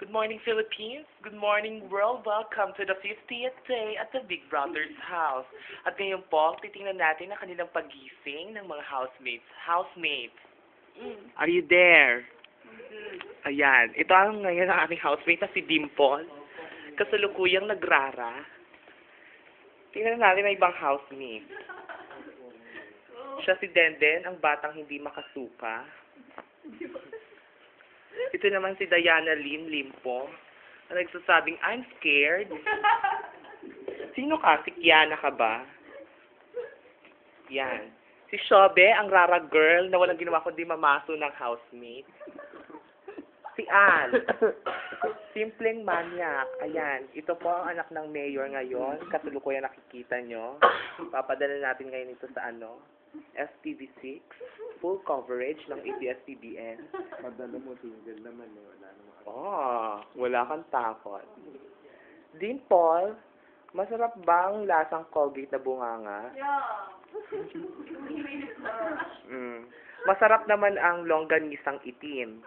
Good morning, Philippines. Good morning, world. Welcome to the 50th day at the Big Brother's house. At ngayon po, titingnan natin ang kanilang pagising ng mga housemates. Housemates, are you there? Ayan. Ito ang ngayon ang aming housemate na si Dimple. Kasalukuyang nagrara. Tingnan natin ang ibang housemate. Siya si Denden, ang batang hindi makasuka. Ito naman si Diana Lynn Limpo, na nagsasabing, I'm scared. Sino ka? Si Kiana ka ba? Yan. Si Shobe, ang rara girl na walang ginawa kundi mamaso ng housemate. Si Ann, simpleng manyak. Ayan. Ito po ang anak ng mayor ngayon. Kasalukuyan nakikita nyo. Papadala natin ngayon ito sa STV6. Full coverage ng ABS-CBN. Madala mo, single naman eh. Wala naman. Wala kang takot. Dimple, masarap bang lasang Colgate na bunganga? Masarap naman ang longganisang itim.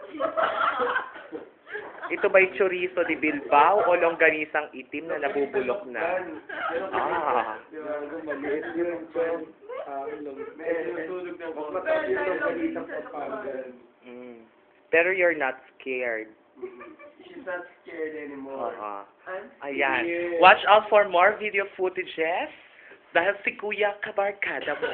Ito ba'y chorizo de Bilbao o longganisang itim na nabubulok na? Maliit yun, John. Mas mataas yung longganisang Pampangan. Pero you're not scared. She's not scared anymore. Ayan. Watch out for more video footages dahil si Kuya kabarkada mo.